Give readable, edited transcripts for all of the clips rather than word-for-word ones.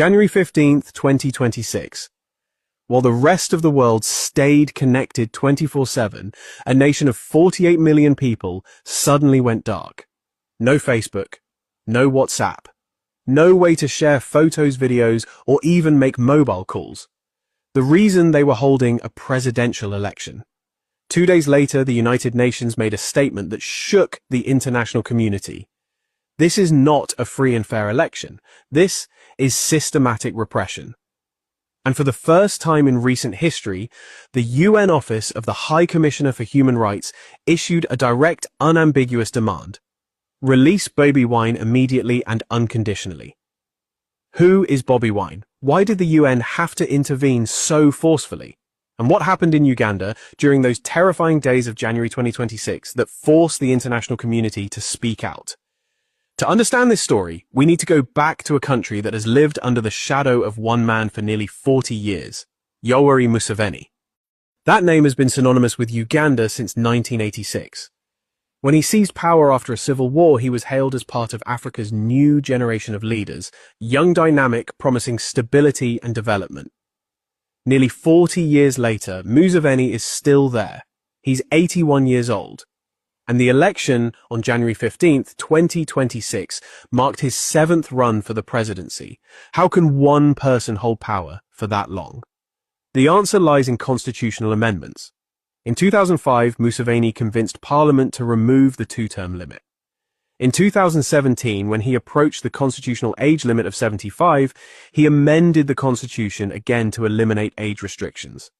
January 15th, 2026. While the rest of the world stayed connected 24/7, a nation of 48 million people suddenly went dark. No Facebook, no WhatsApp, no way to share photos, videos, or even make mobile calls. The reason they were holding a presidential election. 2 days later, the United Nations made a statement that shook the international community. This is not a free and fair election. This is systematic repression. And for the first time in recent history, the UN Office of the High Commissioner for Human Rights issued a direct, unambiguous demand. Release Bobi Wine immediately and unconditionally. Who is Bobi Wine? Why did the UN have to intervene so forcefully? And what happened in Uganda during those terrifying days of January 2026 that forced the international community to speak out? To understand this story, we need to go back to a country that has lived under the shadow of one man for nearly 40 years, Yoweri Museveni. That name has been synonymous with Uganda since 1986. When he seized power after a civil war, he was hailed as part of Africa's new generation of leaders, young, dynamic, promising stability and development. Nearly 40 years later, Museveni is still there. He's 81 years old. And the election on January 15th, 2026 marked his 7th run for the presidency. How can one person hold power for that long? The answer lies in constitutional amendments. In 2005, Museveni convinced Parliament to remove the 2-term limit. In 2017, when he approached the constitutional age limit of 75, he amended the constitution again to eliminate age restrictions.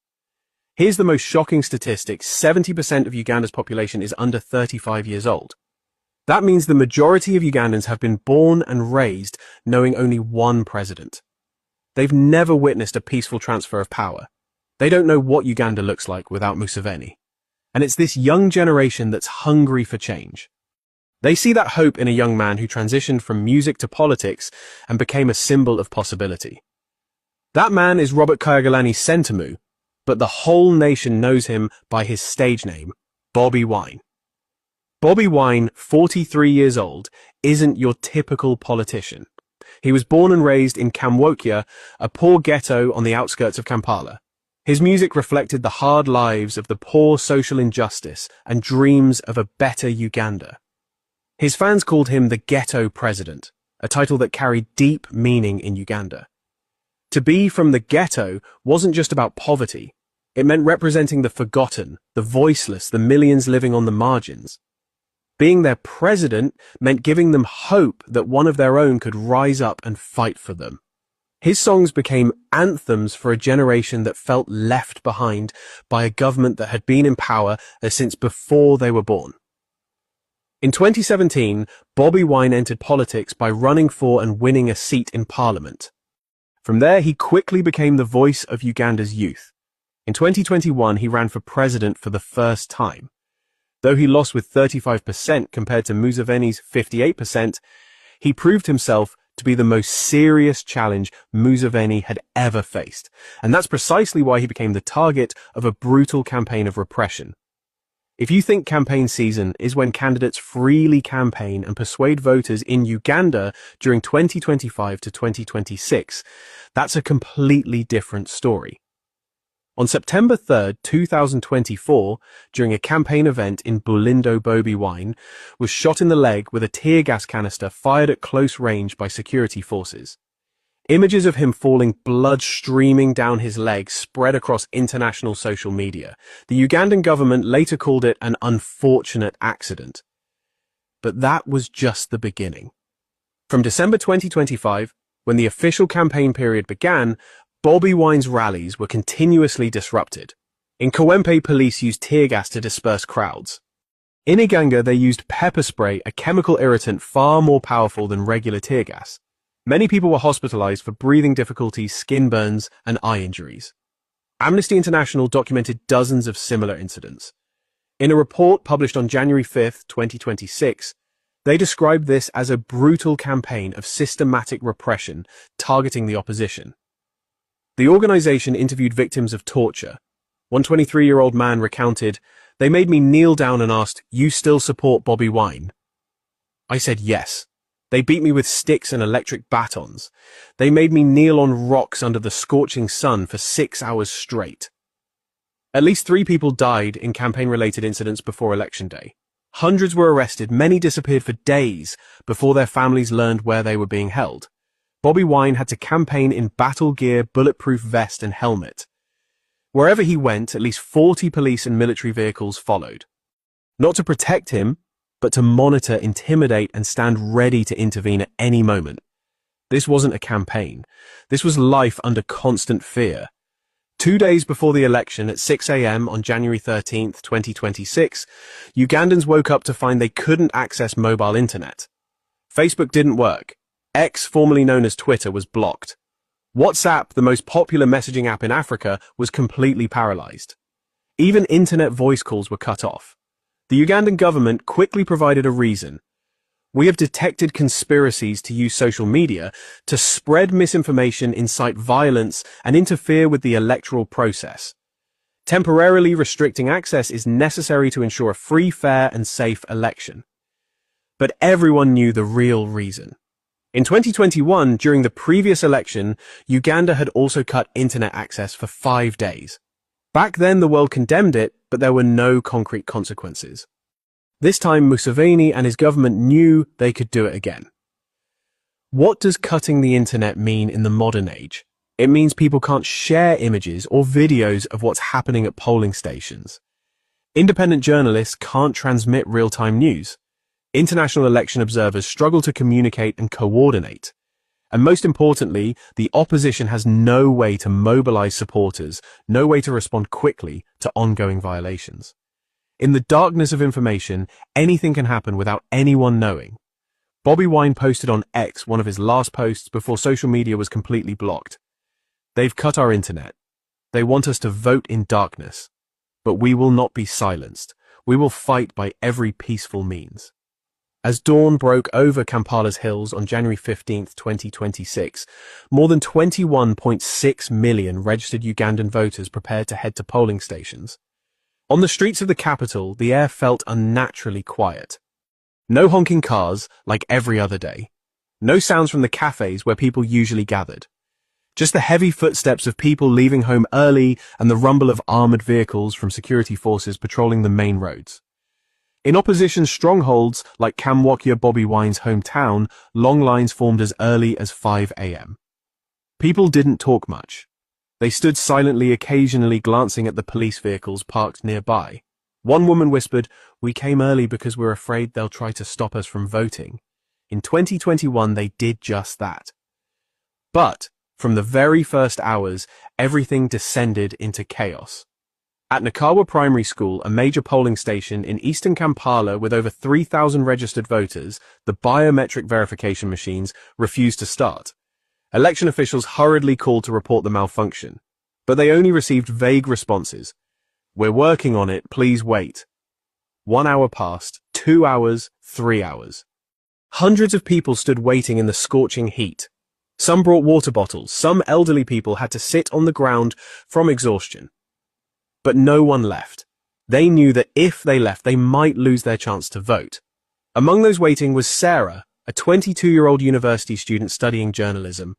Here's the most shocking statistic: 70% of Uganda's population is under 35 years old. That means the majority of Ugandans have been born and raised knowing only one president. They've never witnessed a peaceful transfer of power. They don't know what Uganda looks like without Museveni. And it's this young generation that's hungry for change. They see that hope in a young man who transitioned from music to politics and became a symbol of possibility. That man is Robert Kyagulanyi Ssentamu, but the whole nation knows him by his stage name, Bobi Wine. Bobi Wine, 43 years old, isn't your typical politician. He was born and raised in Kamwokya, a poor ghetto on the outskirts of Kampala. His music reflected the hard lives of the poor, social injustice, and dreams of a better Uganda. His fans called him the Ghetto President, a title that carried deep meaning in Uganda. To be from the ghetto wasn't just about poverty. It meant representing the forgotten, the voiceless, the millions living on the margins. Being their president meant giving them hope that one of their own could rise up and fight for them. His songs became anthems for a generation that felt left behind by a government that had been in power since before they were born. In 2017, Bobi Wine entered politics by running for and winning a seat in Parliament. From there, he quickly became the voice of Uganda's youth. In 2021, he ran for president for the first time. Though he lost with 35% compared to Museveni's 58%, he proved himself to be the most serious challenge Museveni had ever faced. And that's precisely why he became the target of a brutal campaign of repression. If you think campaign season is when candidates freely campaign and persuade voters in Uganda during 2025 to 2026, that's a completely different story. On September 3rd, 2024, during a campaign event in Bulindo, Bobi Wine was shot in the leg with a tear gas canister fired at close range by security forces. Images of him falling, blood streaming down his leg, spread across international social media. The Ugandan government later called it an unfortunate accident. But that was just the beginning. From December 2025, when the official campaign period began, Bobi Wine's rallies were continuously disrupted. In Kawempe, police used tear gas to disperse crowds. In Iganga, they used pepper spray, a chemical irritant far more powerful than regular tear gas. Many people were hospitalized for breathing difficulties, skin burns, and eye injuries. Amnesty International documented dozens of similar incidents. In a report published on January 5, 2026, they described this as a brutal campaign of systematic repression targeting the opposition. The organization interviewed victims of torture. One 23-year-old man recounted, "They made me kneel down and asked, 'You still support Bobi Wine?' I said yes. They beat me with sticks and electric batons. They made me kneel on rocks under the scorching sun for 6 hours straight. At least 3 people died in campaign-related incidents before Election Day. Hundreds were arrested, many disappeared for days before their families learned where they were being held. Bobi Wine had to campaign in battle gear, bulletproof vest and helmet. Wherever he went, at least 40 police and military vehicles followed. Not to protect him, but to monitor, intimidate, and stand ready to intervene at any moment. This wasn't a campaign. This was life under constant fear. 2 days before the election, at 6 a.m. on January 13th, 2026, Ugandans woke up to find they couldn't access mobile internet. Facebook didn't work. X, formerly known as Twitter, was blocked. WhatsApp, the most popular messaging app in Africa, was completely paralyzed. Even internet voice calls were cut off. The Ugandan government quickly provided a reason. We have detected conspiracies to use social media to spread misinformation, incite violence, and interfere with the electoral process. Temporarily restricting access is necessary to ensure a free, fair, and safe election. But everyone knew the real reason. In 2021, during the previous election, Uganda had also cut internet access for 5 days. Back then, the world condemned it, but there were no concrete consequences. This time, Museveni and his government knew they could do it again. What does cutting the internet mean in the modern age? It means people can't share images or videos of what's happening at polling stations. Independent journalists can't transmit real-time news. International election observers struggle to communicate and coordinate. And most importantly, the opposition has no way to mobilize supporters, no way to respond quickly to ongoing violations. In the darkness of information, anything can happen without anyone knowing. Bobi Wine posted on X one of his last posts before social media was completely blocked. They've cut our internet. They want us to vote in darkness. But we will not be silenced. We will fight by every peaceful means. As dawn broke over Kampala's hills on January 15, 2026, more than 21.6 million registered Ugandan voters prepared to head to polling stations. On the streets of the capital, the air felt unnaturally quiet. No honking cars, like every other day. No sounds from the cafes where people usually gathered. Just the heavy footsteps of people leaving home early and the rumble of armored vehicles from security forces patrolling the main roads. In opposition strongholds like Kamwokya, Bobi Wine's hometown, long lines formed as early as 5 a.m. People didn't talk much. They stood silently, occasionally glancing at the police vehicles parked nearby. One woman whispered, "We came early because we're afraid they'll try to stop us from voting." In 2021, they did just that. But from the very first hours, everything descended into chaos. At Nakawa Primary School, a major polling station in eastern Kampala with over 3,000 registered voters, the biometric verification machines refused to start. Election officials hurriedly called to report the malfunction, but they only received vague responses. "We're working on it, please wait." 1 hour passed, 2 hours, 3 hours. Hundreds of people stood waiting in the scorching heat. Some brought water bottles, some elderly people had to sit on the ground from exhaustion. But no one left. They knew that if they left, they might lose their chance to vote. Among those waiting was Sarah, a 22-year-old university student studying journalism.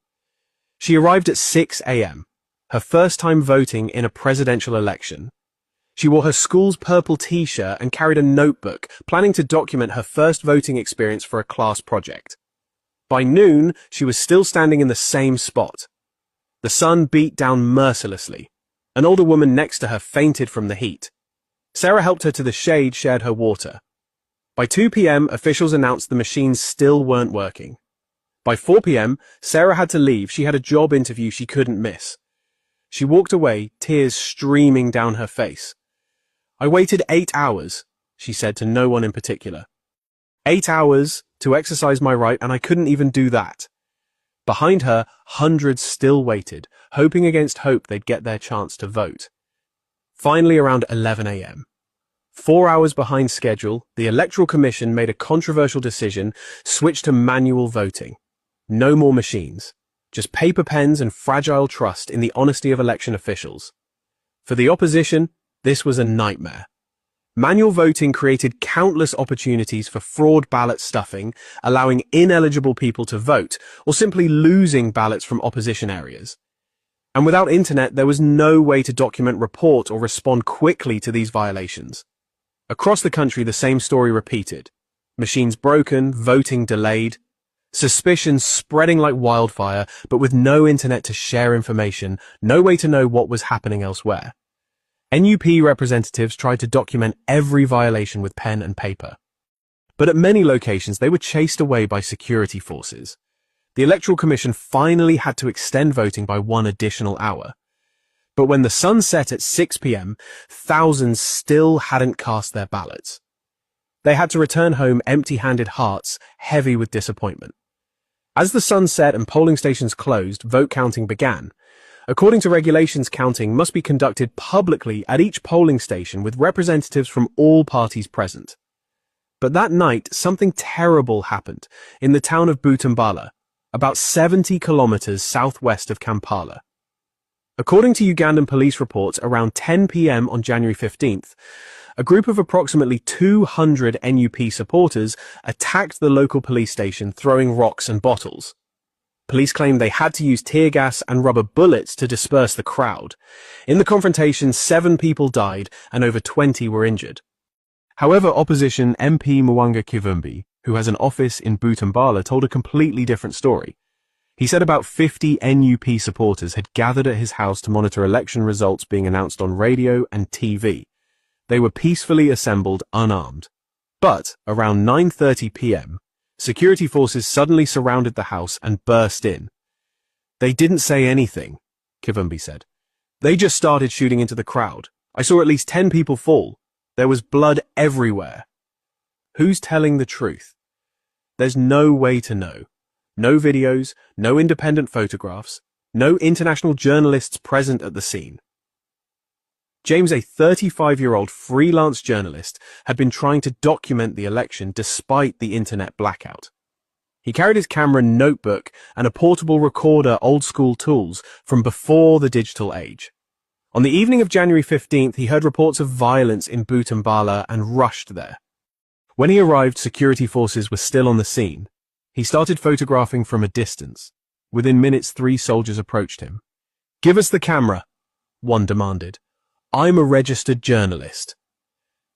She arrived at 6 a.m., her first time voting in a presidential election. She wore her school's purple t-shirt and carried a notebook, planning to document her first voting experience for a class project. By noon, she was still standing in the same spot. The sun beat down mercilessly. An older woman next to her fainted from the heat. Sarah helped her to the shade, shared her water. By 2 p.m., officials announced the machines still weren't working. By 4 p.m., Sarah had to leave. She had a job interview she couldn't miss. She walked away, tears streaming down her face. "I waited 8 hours, she said to no one in particular. 8 hours to exercise my right, and I couldn't even do that. Behind her, hundreds still waited, hoping against hope they'd get their chance to vote. Finally, around 11 a.m. 4 hours behind schedule, the Electoral Commission made a controversial decision, switched to manual voting. No more machines, just paper pens and fragile trust in the honesty of election officials. For the opposition, this was a nightmare. Manual voting created countless opportunities for fraud ballot stuffing, allowing ineligible people to vote, or simply losing ballots from opposition areas. And without internet, there was no way to document, report, or respond quickly to these violations. Across the country, the same story repeated. Machines broken, voting delayed, suspicions spreading like wildfire, but with no internet to share information, no way to know what was happening elsewhere. NUP representatives tried to document every violation with pen and paper. But at many locations, they were chased away by security forces. The Electoral Commission finally had to extend voting by 1 additional hour. But when the sun set at 6 p.m., thousands still hadn't cast their ballots. They had to return home empty-handed, hearts heavy with disappointment. As the sun set and polling stations closed, vote counting began. According to regulations, counting must be conducted publicly at each polling station with representatives from all parties present. But that night, something terrible happened in the town of Butambala, about 70 kilometers southwest of Kampala. According to Ugandan police reports, around 10 p.m. on January 15th, a group of approximately 200 NUP supporters attacked the local police station, throwing rocks and bottles. Police claimed they had to use tear gas and rubber bullets to disperse the crowd. In the confrontation, 7 people died and over 20 were injured. However, opposition MP Mwanga Kivumbi, who has an office in Butambala, told a completely different story. He said about 50 NUP supporters had gathered at his house to monitor election results being announced on radio and TV. They were peacefully assembled, unarmed. But around 9:30 p.m., security forces suddenly surrounded the house and burst in. They didn't say anything, Kivumbi said. They just started shooting into the crowd. I saw at least 10 people fall. There was blood everywhere. Who's telling the truth? There's no way to know. No videos, no independent photographs, no international journalists present at the scene. James, a 35-year-old freelance journalist, had been trying to document the election despite the internet blackout. He carried his camera, notebook, and a portable recorder, old-school tools from before the digital age. On the evening of January 15th, he heard reports of violence in Butambala and rushed there. When he arrived, security forces were still on the scene. He started photographing from a distance. Within minutes, 3 soldiers approached him. "Give us the camera," one demanded. "I'm a registered journalist."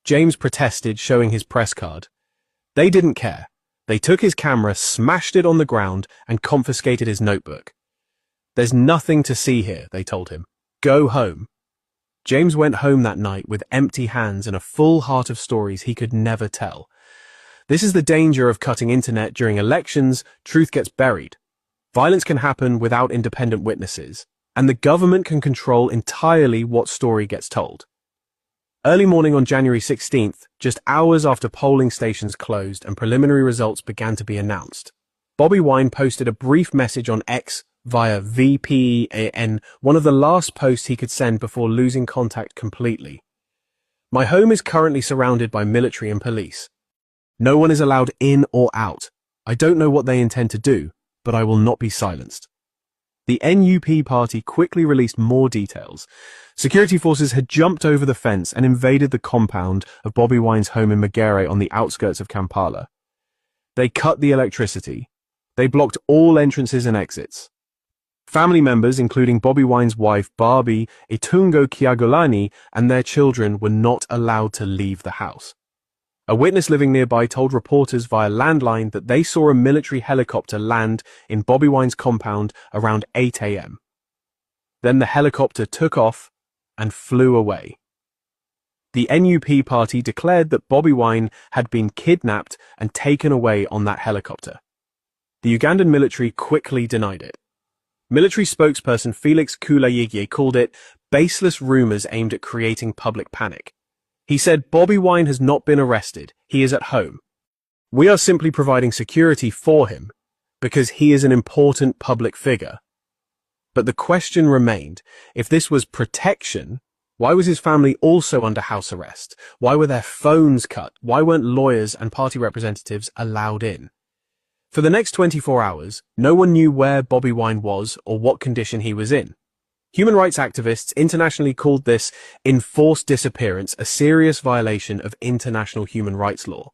James protested, showing his press card. They didn't care. They took his camera, smashed it on the ground, and confiscated his notebook. "There's nothing to see here," they told him. "Go home." James went home that night with empty hands and a full heart of stories he could never tell. This is the danger of cutting internet during elections. Truth gets buried. Violence can happen without independent witnesses, and the government can control entirely what story gets told. Early morning on January 16th, just hours after polling stations closed and preliminary results began to be announced, Bobi Wine posted a brief message on X via VPN, one of the last posts he could send before losing contact completely. "My home is currently surrounded by military and police. No one is allowed in or out. I don't know what they intend to do, but I will not be silenced." The NUP party quickly released more details. Security forces had jumped over the fence and invaded the compound of Bobi Wine's home in Magere on the outskirts of Kampala. They cut the electricity. They blocked all entrances and exits. Family members, including Bobi Wine's wife Barbie Itungo Kyagulanyi, and their children were not allowed to leave the house. A witness living nearby told reporters via landline that they saw a military helicopter land in Bobi Wine's compound around 8 a.m. Then the helicopter took off and flew away. The NUP party declared that Bobi Wine had been kidnapped and taken away on that helicopter. The Ugandan military quickly denied it. Military spokesperson Felix Kulayigye called it baseless rumors aimed at creating public panic. He said, "Bobi Wine has not been arrested. He is at home. We are simply providing security for him because he is an important public figure." But the question remained, if this was protection, why was his family also under house arrest? Why were their phones cut? Why weren't lawyers and party representatives allowed in? For the next 24 hours, no one knew where Bobi Wine was or what condition he was in. Human rights activists internationally called this enforced disappearance a serious violation of international human rights law.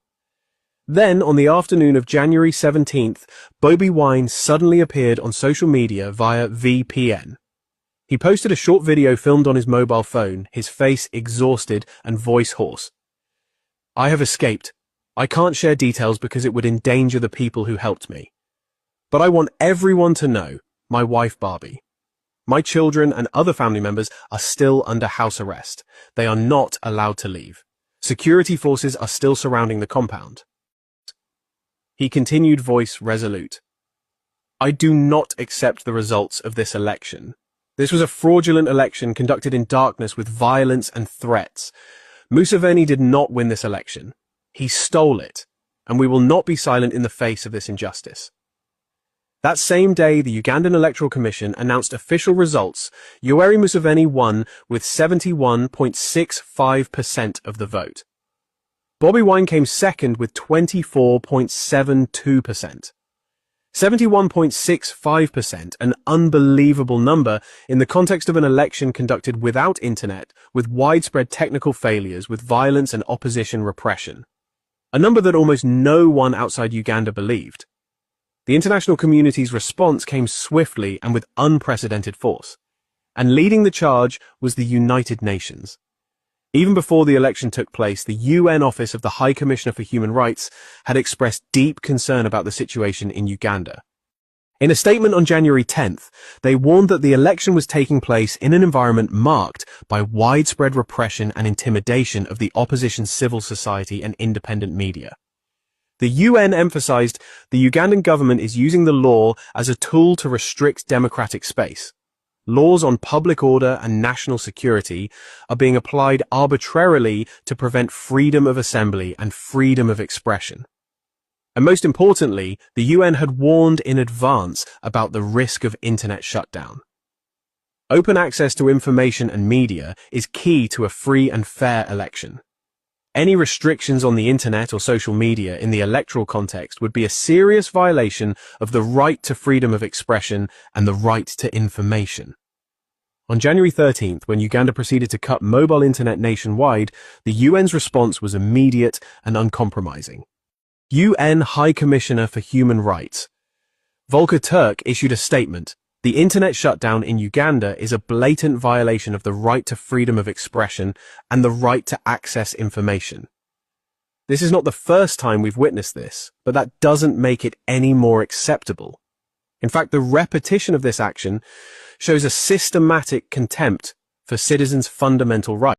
Then, on the afternoon of January 17th, Bobi Wine suddenly appeared on social media via VPN. He posted a short video filmed on his mobile phone, his face exhausted and voice hoarse. "I have escaped. I can't share details because it would endanger the people who helped me. But I want everyone to know, my wife Barbie. My children and other family members are still under house arrest. They are not allowed to leave. Security forces are still surrounding the compound." He continued, voice resolute. "I do not accept the results of this election. This was a fraudulent election conducted in darkness with violence and threats. Museveni did not win this election. He stole it, and we will not be silent in the face of this injustice." That same day, the Ugandan Electoral Commission announced official results. Yoweri Museveni won with 71.65% of the vote. Bobi Wine came second with 24.72%. 71.65%, an unbelievable number in the context of an election conducted without internet, with widespread technical failures, with violence and opposition repression. A number that almost no one outside Uganda believed. The international community's response came swiftly and with unprecedented force. And leading the charge was the United Nations. Even before the election took place, the UN Office of the High Commissioner for Human Rights had expressed deep concern about the situation in Uganda. In a statement on January 10th, they warned that the election was taking place in an environment marked by widespread repression and intimidation of the opposition, civil society, and independent media. The UN emphasized the Ugandan government is using the law as a tool to restrict democratic space. Laws on public order and national security are being applied arbitrarily to prevent freedom of assembly and freedom of expression. And most importantly, the UN had warned in advance about the risk of internet shutdown. Open access to information and media is key to a free and fair election. Any restrictions on the internet or social media in the electoral context would be a serious violation of the right to freedom of expression and the right to information. On January 13th, when Uganda proceeded to cut mobile internet nationwide, the UN's response was immediate and uncompromising. UN High Commissioner for Human Rights Volker Turk issued a statement. "The internet shutdown in Uganda is a blatant violation of the right to freedom of expression and the right to access information. This is not the first time we've witnessed this, but that doesn't make it any more acceptable. In fact, the repetition of this action shows a systematic contempt for citizens' fundamental rights."